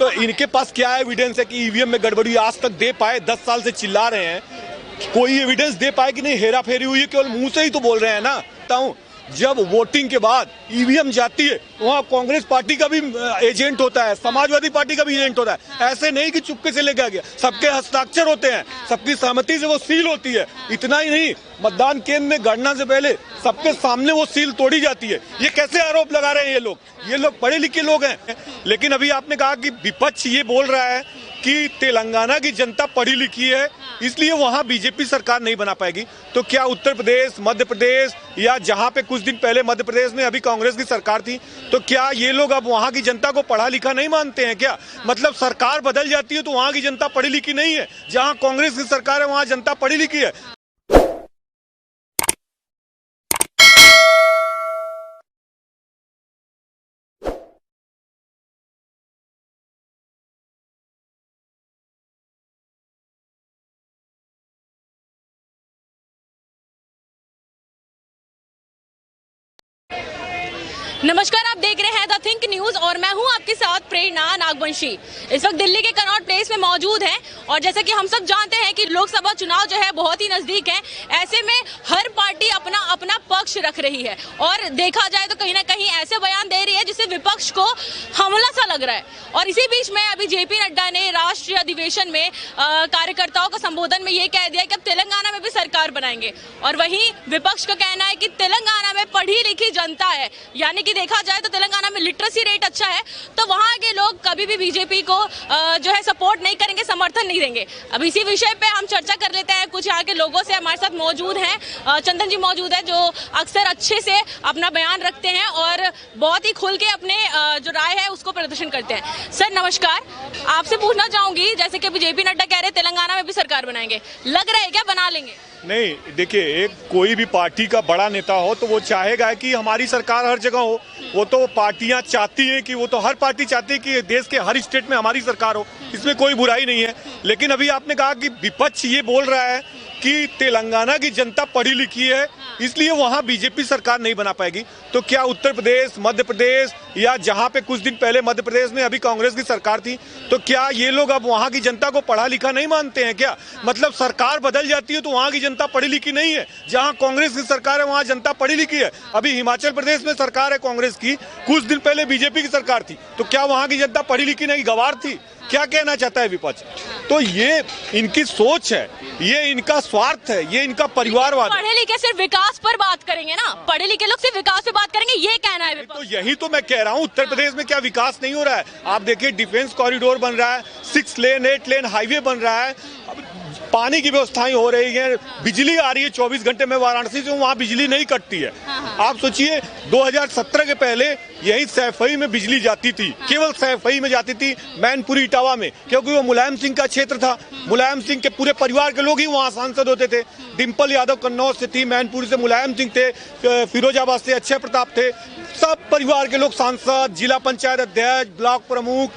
तो इनके पास क्या एविडेंस है कि ईवीएम में गड़बड़ी आज तक दे पाए? 10 साल से चिल्ला रहे हैं, कोई एविडेंस दे पाए कि नहीं हेरा फेरी हुई है? केवल मुंह से ही तो बोल रहे हैं ना। जब वोटिंग के बाद ईवीएम जाती है वहाँ कांग्रेस पार्टी का भी एजेंट होता है, समाजवादी पार्टी का भी एजेंट होता है। ऐसे नहीं कि चुपके से लेकर गया, सबके हस्ताक्षर होते हैं, सबकी सहमति से वो सील होती है। इतना ही नहीं, मतदान केंद्र में गणना से पहले सबके सामने वो सील तोड़ी जाती है। ये कैसे आरोप लगा रहे हैं ये लोग? ये लोग पढ़े लिखे लोग हैं। लेकिन अभी आपने कहा कि विपक्ष ये बोल रहा है कि तेलंगाना की जनता पढ़ी लिखी है, इसलिए वहां बीजेपी सरकार नहीं बना पाएगी। तो क्या उत्तर प्रदेश, मध्य प्रदेश या जहां पे कुछ दिन पहले मध्य प्रदेश में अभी कांग्रेस की सरकार थी, तो क्या ये लोग अब वहां की जनता को पढ़ा लिखा नहीं मानते हैं क्या? मतलब सरकार बदल जाती है तो वहां की जनता पढ़ी लिखी नहीं है? जहां कांग्रेस की सरकार है वहां जनता पढ़ी लिखी है। नमस्कार, आप देख रहे हैं द थिंक न्यूज और मैं हूं आपके साथ प्रेरणा नागवंशी। इस वक्त दिल्ली के कनॉट प्लेस में मौजूद हैं और जैसे कि हम सब जानते हैं कि लोकसभा चुनाव जो है बहुत ही नजदीक है। ऐसे में हर पार्टी अपना अपना पक्ष रख रही है और देखा जाए तो कहीं ना कहीं ऐसे बयान दे रही है जिससे विपक्ष को हमला सा लग रहा है। और इसी बीच में अभी जेपी नड्डा ने राष्ट्रीय अधिवेशन में कार्यकर्ताओं को संबोधन में ये कह दिया कि अब तेलंगाना में भी सरकार बनाएंगे। और वहीं विपक्ष का कहना है कि तेलंगाना में पढ़ी लिखी जनता है, यानी देखा जाए तो तेलंगाना में लिटरेसी रेट अच्छा है, तो वहां के लोग कभी भी बीजेपी को जो है सपोर्ट नहीं करेंगे, समर्थन नहीं देंगे। अब इसी विषय पे हम चर्चा कर लेते हैं। कुछ यहाँ के लोगों से हमारे साथ मौजूद हैं। चंदन जी मौजूद है जो अक्सर अच्छे से अपना बयान रखते हैं और बहुत ही खुल के अपने जो राय है उसको प्रदर्शन करते हैं। सर नमस्कार, आपसे पूछना चाहूंगी, जैसे कि जेपी नड्डा कह रहे हैं तेलंगाना में भी सरकार बनाएंगे, लग रहा है क्या बना लेंगे? नहीं, देखिए, एक कोई भी पार्टी का बड़ा नेता हो तो वो चाहेगा कि हमारी सरकार हर जगह हो। वो तो पार्टियां चाहती हैं कि वो तो हर पार्टी चाहती है कि देश के हर स्टेट में हमारी सरकार हो, इसमें कोई बुराई नहीं है। लेकिन अभी आपने कहा कि विपक्ष ये बोल रहा है कि तेलंगाना की जनता पढ़ी लिखी है, इसलिए वहां बीजेपी सरकार नहीं बना पाएगी। तो क्या उत्तर प्रदेश, मध्य प्रदेश या जहां पे कुछ दिन पहले मध्य प्रदेश में अभी कांग्रेस की सरकार थी, तो क्या ये लोग अब वहां की जनता को पढ़ा लिखा नहीं मानते हैं क्या? मतलब सरकार बदल जाती है तो वहां की जनता पढ़ी लिखी नहीं है? जहां कांग्रेस की सरकार है वहां जनता पढ़ी लिखी है। अभी हिमाचल प्रदेश में सरकार है कांग्रेस की, कुछ दिन पहले बीजेपी की सरकार थी, तो क्या वहां की जनता पढ़ी लिखी नहीं, गंवार थी? क्या कहना चाहता है विपक्ष? तो ये इनकी सोच है, ये इनका स्वार्थ है, ये इनका परिवारवाद है। पढ़े लिखे सिर्फ विकास पर बात करेंगे ना, पढ़े लिखे लोग सिर्फ विकास पे बात करेंगे, ये कहना है विपक्ष। तो यही तो मैं कह रहा हूँ, उत्तर प्रदेश में क्या विकास नहीं हो रहा है? आप देखिए, डिफेंस कॉरिडोर बन रहा है, 6 लेन 8 लेन हाईवे बन रहा है, पानी की व्यवस्थाएं हो रही है, बिजली आ रही है 24 घंटे में। वाराणसी से वहाँ बिजली नहीं कटती है। आप सोचिए, 2017 के पहले यही सैफई में बिजली जाती थी, केवल सैफई में जाती थी, मैनपुरी इटावा में, क्योंकि वो मुलायम सिंह का क्षेत्र था। मुलायम सिंह के पूरे परिवार के लोग ही वहाँ सांसद होते थे। डिम्पल यादव कन्नौज से थी, मैनपुरी से मुलायम सिंह थे, फिरोजाबाद से अक्षय प्रताप थे, सब परिवार के लोग सांसद, जिला पंचायत अध्यक्ष, ब्लॉक प्रमुख,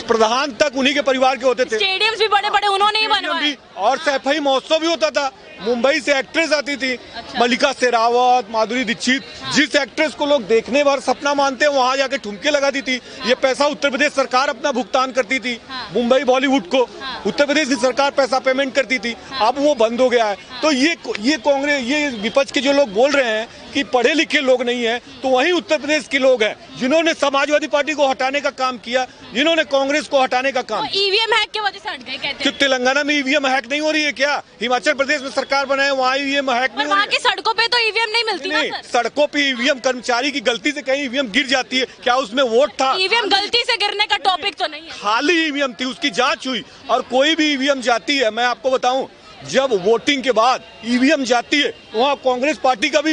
प्रधान तक उन्हीं के परिवार के होते थे। स्टेडियम्स भी बड़े बड़े उन्होंने ही बनवाए और सैफई महोत्सव भी होता था। मुंबई से एक्ट्रेस आती थी, मल्लिका शेरावत, माधुरी दीक्षित, जिस एक्ट्रेस को लोग देखने भर सपना मानते हैं वहां जाके ठुमके लगाती थी। ये पैसा उत्तर प्रदेश सरकार अपना भुगतान करती थी। मुंबई बॉलीवुड को उत्तर प्रदेश की सरकार पैसा पेमेंट करती थी, अब वो बंद हो गया है। तो ये कांग्रेस, ये विपक्ष के जो लोग बोल रहे हैं कि पढ़े लिखे लोग नहीं है, तो वही उत्तर प्रदेश के लोग हैं जिन्होंने समाजवादी पार्टी को हटाने का काम किया, जिन्होंने कांग्रेस को हटाने का काम। ईवीएम हैक की वजह से हट गए कहते हैं। तेलंगाना में ईवीएम हैक नहीं हो रही है क्या? हिमाचल प्रदेश में सरकार बनाए वहाँ ईवीएम हैक नहीं हो रही है? वहाँ की सड़कों पे तो ईवीएम नहीं मिलती ना सर। सड़कों पे ईवीएम कर्मचारी की गलती से कहीं ईवीएम गिर जाती है, क्या उसमें वोट था? ईवीएम गलती से गिरने का टॉपिक तो नहीं है, खाली ईवीएम थी, उसकी जांच हुई। और कोई भी ईवीएम जाती है, मैं आपको बताऊं, जब वोटिंग के बाद ईवीएम जाती है वहाँ कांग्रेस पार्टी का भी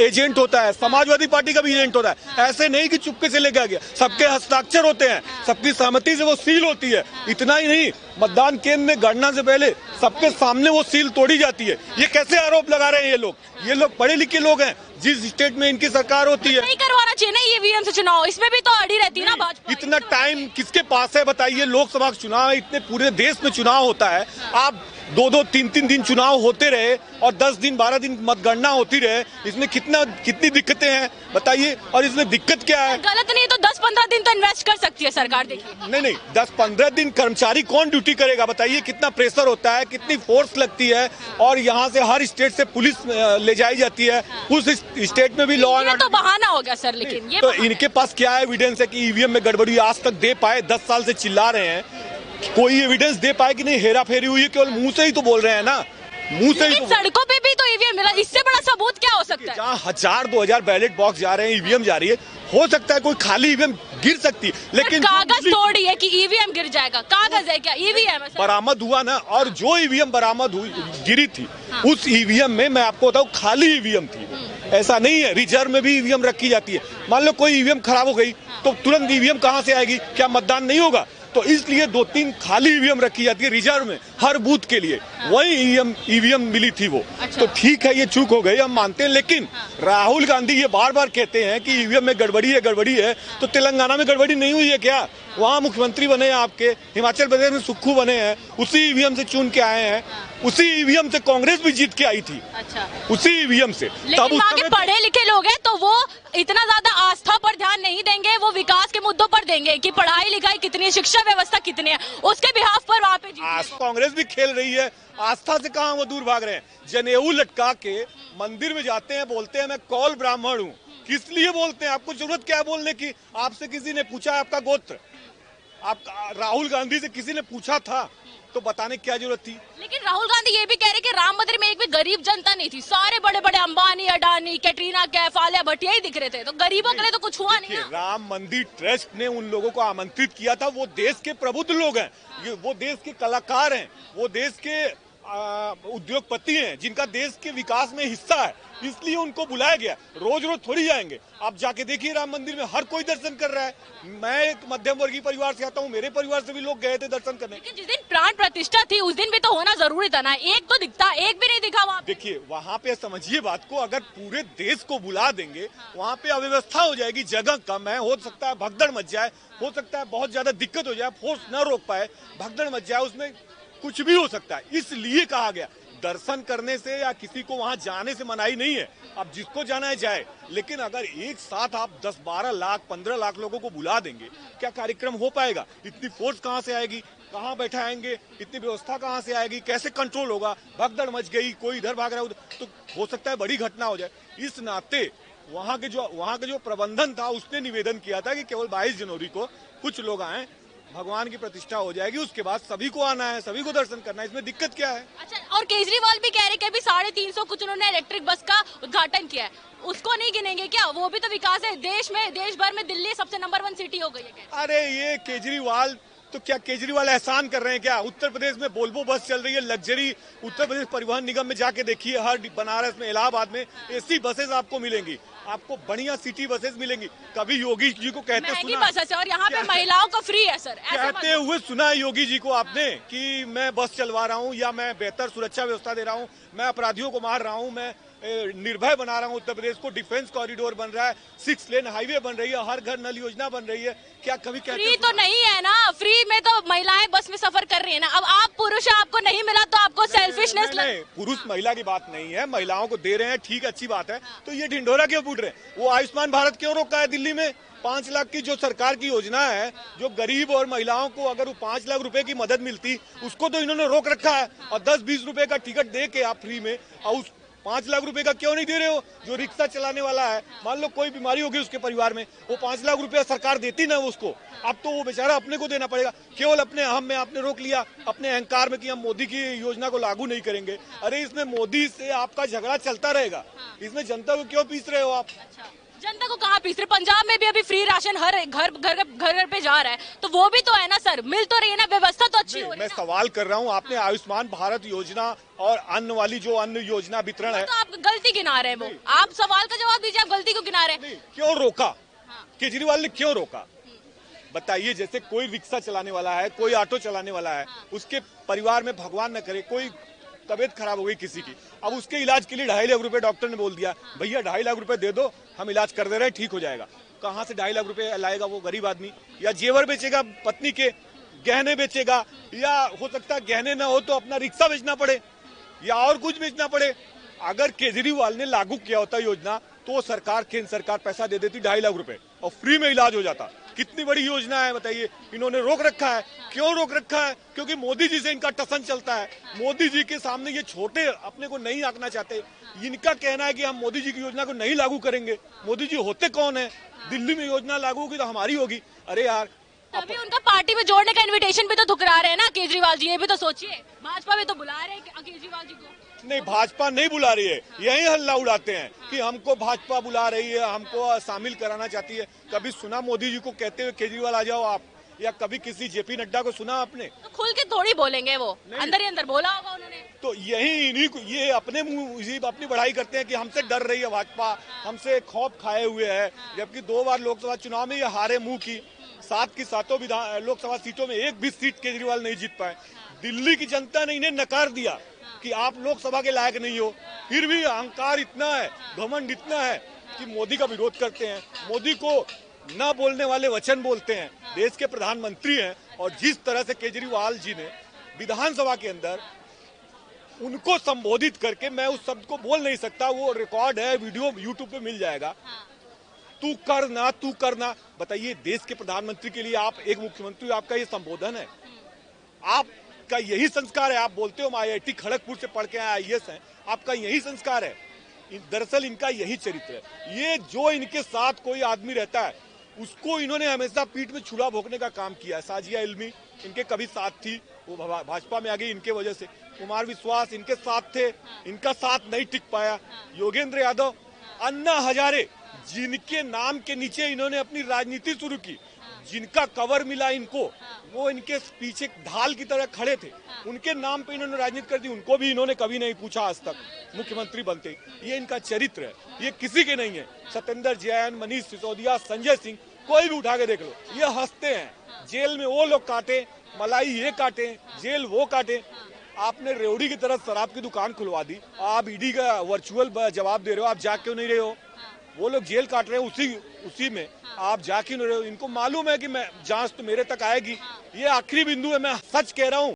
एजेंट होता है, समाजवादी पार्टी का भी एजेंट होता है। ऐसे नहीं कि चुपके से लेकर गया, सबके हस्ताक्षर होते हैं, सबकी सहमति से वो सील होती है। इतना ही नहीं, मतदान केंद्र में गणना से पहले सबके सामने वो सील तोड़ी जाती है। ये कैसे आरोप लगा रहे हैं ये लोग? ये लोग पढ़े लिखे लोग हैं। जिस स्टेट में इनकी सरकार होती है। नहीं करवाना चाहिए ना ईवीएम से चुनाव, इसमें भी तो अड़ी रहती है ना भाजपा। इतना टाइम किसके पास है बताइए? लोकसभा चुनाव इतने पूरे देश में चुनाव होता है, आप 2-2, 3-3 दिन चुनाव होते रहे और 10 दिन 12 दिन मतगणना होती रहे, इसमें कितनी दिक्कतें हैं बताइए? और इसमें दिक्कत क्या है? गलत नहीं तो 10-15 दिन तो इन्वेस्ट कर सकती है सरकार। देखिए नहीं 10-15 दिन कर्मचारी कौन ड्यूटी करेगा बताइए? कितना प्रेशर होता है, कितनी फोर्स लगती है, और यहाँ से हर स्टेट से पुलिस ले जाई जाती है, उस स्टेट में भी लॉ एंड तो बहाना हो गया सर। लेकिन ये तो इनके पास क्या एविडेंस है कि ईवीएम में गड़बड़ी आज तक दे पाए? 10 साल से चिल्ला रहे हैं, कोई एविडेंस दे पाए कि नहीं हेरा फेरी हुई है? केवल मुंह से ही तो बोल रहे हैं ना, मुंह से ही तो। सड़कों पे भी तो ईवीएम मिला, इससे बड़ा सबूत क्या हो सकता है? जहाँ 1000-2000 बैलेट बॉक्स जा रहे हैं, ईवीएम जा रही है, हो सकता है कोई खाली ईवीएम गिर सकती है, लेकिन कागज थोड़ी है कि ईवीएम गिर जाएगा, कागज है क्या? ईवीएम है। बरामद हुआ ना, और जो ईवीएम बरामद हुई गिरी थी, उस ईवीएम में मैं आपको बताऊं खाली ईवीएम थी। ऐसा नहीं है, रिजर्व में भी ईवीएम रखी जाती है। मान लो कोई ईवीएम खराब हो गई तो तुरंत ईवीएम कहां से आएगी? क्या मतदान नहीं होगा? तो इसलिए 2-3 खाली ईवीएम रखी जाती है रिजर्व में हर बूथ के लिए, वही ईवीएम मिली थी वो। तो ठीक है, ये चूक हो गई, हम मानते हैं, लेकिन राहुल गांधी ये बार बार कहते हैं कि ईवीएम में गड़बड़ी है, तो तेलंगाना में गड़बड़ी नहीं हुई है क्या? वहाँ मुख्यमंत्री बने हैं आपके, हिमाचल प्रदेश में सुक्खू बने हैं, उसी ईवीएम से चुन के आए हैं, उसी ईवीएम से कांग्रेस भी जीत के आई थी। अच्छा। उसी ईवीएम से। लेकिन वहाँ के पढ़े लिखे लोग हैं तो वो इतना ज्यादा आस्था पर ध्यान नहीं देंगे, वो विकास के मुद्दों पर देंगे कि पढ़ाई लिखाई कितनी है, शिक्षा व्यवस्था कितनी है, उसके बिहाफ पर वहाँ पे कांग्रेस भी खेल रही है। आस्था से कहाँ वो दूर भाग रहे हैं? जनेऊ लटका के मंदिर में जाते हैं, बोलते हैं मैं कौल ब्राह्मण हूँ। किस लिए बोलते हैं? आपको जरूरत क्या है बोलने की? आपसे किसी ने पूछा आपका गोत्र? आप राहुल गांधी से किसी ने पूछा था तो बताने की क्या जरूरत थी? लेकिन राहुल गांधी ये भी कह रहे कि राम मंदिर में एक भी गरीब जनता नहीं थी, सारे बड़े बड़े अंबानी, अडानी, कैटरीना कैफ, आलिया भट्ट यही दिख रहे थे, तो गरीबों के लिए तो कुछ हुआ नहीं। राम मंदिर ट्रस्ट ने उन लोगों को आमंत्रित किया था, वो देश के प्रबुद्ध लोग हैं, वो देश के कलाकार हैं, वो देश के उद्योगपति हैं, जिनका देश के विकास में हिस्सा है, इसलिए उनको बुलाया गया। रोज रोज थोड़ी जाएंगे। आप जाके देखिए राम मंदिर में हर कोई दर्शन कर रहा है। मैं एक मध्यम वर्गीय परिवार से आता हूँ, मेरे परिवार से भी लोग गए थे दर्शन करने। लेकिन जिस दिन प्राण प्रतिष्ठा थी उस दिन भी तो होना जरूरी था ना, एक तो दिखता, एक भी नहीं दिखा वहाँ। देखिए वहाँ पे समझिए बात को, अगर पूरे देश को बुला देंगे वहाँ पे अव्यवस्था हो जाएगी, जगह कम है, हो सकता है भगदड़ मच जाए, हो सकता है बहुत ज्यादा दिक्कत हो जाए, फोर्स न रोक पाए, भगदड़ मच जाए, उसमें कुछ भी हो सकता है। इसलिए कहा गया दर्शन करने से या किसी को वहां जाने से मनाही नहीं है, अब जिसको जाना है जाए, लेकिन अगर एक साथ आप 10-12 लाख 15 लाख लोगों को बुला देंगे, क्या कार्यक्रम हो पाएगा? इतनी फोर्स कहां से आएगी? कहां बैठाएंगे? इतनी व्यवस्था कहां से आएगी? कैसे कंट्रोल होगा? भगदड़ मच गई, कोई इधर भाग रहा है उधर, तो हो सकता है बड़ी घटना हो जाए। इस नाते वहां के जो प्रबंधन था उसने निवेदन किया था कि केवल 22 जनवरी को कुछ लोग आए, भगवान की प्रतिष्ठा हो जाएगी, उसके बाद सभी को आना है, सभी को दर्शन करना है, इसमें दिक्कत क्या है? अच्छा, और केजरीवाल भी कह रहे कि अभी 350 कुछ उन्होंने इलेक्ट्रिक बस का उद्घाटन किया है, उसको नहीं गिनेंगे क्या? वो भी तो विकास है देश में, देश भर में दिल्ली सबसे नंबर 1 सिटी हो गई है। अरे ये केजरीवाल तो क्या केजरीवाल एहसान कर रहे हैं क्या? उत्तर प्रदेश में वोल्वो बस चल रही है, लग्जरी। उत्तर प्रदेश परिवहन निगम में जाके देखिए, हर बनारस में, इलाहाबाद में एसी बसेस आपको मिलेंगी, आपको बढ़िया सिटी बसेस मिलेंगी। कभी योगी जी को कहते सुना बसेस है और यहाँ पे महिलाओं को फ्री है सर, कहते हुए सुना है योगी जी को आपने कि मैं बस चलवा रहा हूँ या मैं बेहतर सुरक्षा व्यवस्था दे रहा हूँ, मैं अपराधियों को मार रहा हूँ, मैं निर्भय बना रहा हूँ उत्तर प्रदेश को, डिफेंस कॉरिडोर बन रहा है, 6 लेन हाईवे बन रही है, हर घर नल योजना बन रही है। क्या कभी कहते फ्री तो नहीं है ना? फ्री में तो महिलाएं बस में सफर कर रही है ना। अब आप पुरुष हैं, आपको नहीं मिला तो आपको सेल्फिशनेस नहीं, पुरुष महिला की बात नहीं है, महिलाओं को दे रहे हैं, ठीक अच्छी बात है, तो ये ढिंढोरा क्यों फूट रहे हैं? वो आयुष्मान भारत क्यों रोका है दिल्ली में? 5 लाख की जो सरकार की योजना है, जो गरीब और महिलाओं को अगर वो 5 लाख रुपए की मदद मिलती, उसको तो इन्होंने रोक रखा है। और 10-20 रुपए का टिकट दे के आप फ्री में, और उस 5 लाख रुपए का क्यों नहीं दे रहे हो? जो रिक्शा चलाने वाला है, मान लो कोई बीमारी होगी उसके परिवार में, वो 5 लाख रुपया सरकार देती ना उसको, अब तो वो बेचारा अपने को देना पड़ेगा। केवल अपने अहम में आपने रोक लिया, अपने अहंकार में कि हम मोदी की योजना को लागू नहीं करेंगे। अरे इसमें मोदी से आपका झगड़ा चलता रहेगा, इसमें जनता को क्यों पीस रहे हो आप? जनता को कहाँ पीस रहे? पंजाब में भी अभी फ्री राशन हर घर पे जा रहा है, तो वो भी तो है ना सर, मिल तो रही है ना, व्यवस्था तो अच्छी हो रही है। मैं सवाल कर रहा हूँ, आपने आयुष्मान भारत योजना और अन्न वाली जो अन्न योजना वितरण है, तो आप गलती गिना रहे हैं। वो आप सवाल का जवाब दीजिए, आप गलती को गिना रहे हैं। क्यों रोका? केजरीवाल ने क्यों रोका बताइए? जैसे कोई रिक्शा चलाने वाला है, कोई ऑटो चलाने वाला है, उसके परिवार में भगवान न करे कोई तबीयत खराब हो गई किसी की, अब उसके इलाज के लिए 2.5 लाख रुपए डॉक्टर ने बोल दिया, भैया 2.5 लाख रुपए दे दो, हम इलाज कर दे रहे हैं, ठीक हो जाएगा। कहाँ से 2.5 लाख रुपए लाएगा वो गरीब आदमी? या जेवर बेचेगा पत्नी के, गहने बेचेगा, या हो सकता है गहने ना हो तो अपना रिक्शा बेचना पड़े या और कुछ बेचना पड़े। अगर केजरीवाल ने लागू किया होता योजना तो सरकार, केंद्र सरकार पैसा दे देती 2.5 लाख रुपए और फ्री में इलाज हो जाता। कितनी बड़ी योजना है बताइए, इन्होंने रोक रखा है। क्यों रोक रखा है? क्योंकि मोदी जी से इनका टसन चलता है। मोदी जी के सामने ये छोटे अपने को नहीं आंकना चाहते। इनका कहना है कि हम मोदी जी की योजना को नहीं लागू करेंगे। मोदी जी होते कौन है? दिल्ली में योजना लागू होगी तो हमारी होगी। अरे यार, अभी उनका पार्टी में जोड़ने का इनविटेशन भी तो ठुकरा रहे हैं ना केजरीवाल जी, ये भी तो सोचिए। भाजपा भी तो बुला रहे हैं केजरीवाल जी को। नहीं, भाजपा नहीं बुला रही है, यही हल्ला उड़ाते हैं कि हमको भाजपा बुला रही है, हमको शामिल कराना चाहती है। कभी सुना मोदी जी को कहते हुए केजरीवाल आ जाओ आप? या कभी किसी जेपी नड्डा को सुना आपने? तो खुल के थोड़ी बोलेंगे वो, अंदर ही अंदर बोला होगा उन्होंने। तो यही इन्हीं को, ये अपने मुंह अपनी बढ़ाई करते हैं कि हमसे डर रही है भाजपा, हमसे खौफ खाए हुए है। जबकि 2 बार लोकसभा चुनाव में ये हारे मुंह की, 7 की 7 लोकसभा सीटों में एक भी सीट केजरीवाल नहीं जीत पाए। दिल्ली की जनता ने इन्हें नकार दिया कि आप लोकसभा के लायक नहीं हो। फिर भी अहंकार इतना है, घमंड इतना है कि मोदी का विरोध करते हैं, मोदी को न बोलने वाले वचन बोलते हैं। देश के प्रधानमंत्री हैं और जिस तरह से केजरीवाल जी ने विधानसभा के अंदर उनको संबोधित करके, मैं उस शब्द को बोल नहीं सकता, वो रिकॉर्ड है, वीडियो यूट्यूब पे मिल जाएगा। तू करना, तू करना। बताइए, देश के प्रधानमंत्री के लिए आप एक मुख्यमंत्री, आपका ये संबोधन है? आपका यही संस्कार है? आप बोलते हो हम IIT खड़गपुर से पढ़ के आए IAS हैं, आपका यही संस्कार है? दरअसल इनका यही चरित्र है। ये जो इनके साथ कोई आदमी रहता है उसको इन्होंने हमेशा पीठ में छुरा भोंकने का काम किया है। साजिया इल्मी इनके कभी साथ थी, वो भाजपा में आ गई इनके वजह से। कुमार विश्वास इनके साथ थे, इनका साथ नहीं टिक पाया। योगेंद्र यादव, अन्ना हजारे, जिनके नाम के नीचे इन्होंने अपनी राजनीति शुरू की, जिनका कवर मिला इनको, वो इनके पीछे ढाल की तरह खड़े थे, उनके नाम पे इन्होंने राजनीति कर दी। उनको भी इन्होंने कभी नहीं पूछा आज तक मुख्यमंत्री बनते। ये इनका चरित्र है, ये किसी के नहीं है। सत्येंद्र जैन, मनीष सिसोदिया, संजय सिंह, कोई भी उठा के देख लो, ये हंसते हैं। जेल में वो लोग काटे, मलाई ये काटे, जेल वो काटे। आपने रेवड़ी की तरह शराब की दुकान खुलवा दी, आप ईडी का वर्चुअल जवाब दे रहे हो, आप जा क्यों नहीं रहे हो? वो लोग जेल काट रहे हैं, उसी में आप जा क्यों नहीं रहे हो? इनको मालूम है कि मैं जांच तो मेरे तक आएगी, ये आखिरी बिंदु है। मैं सच कह रहा हूँ।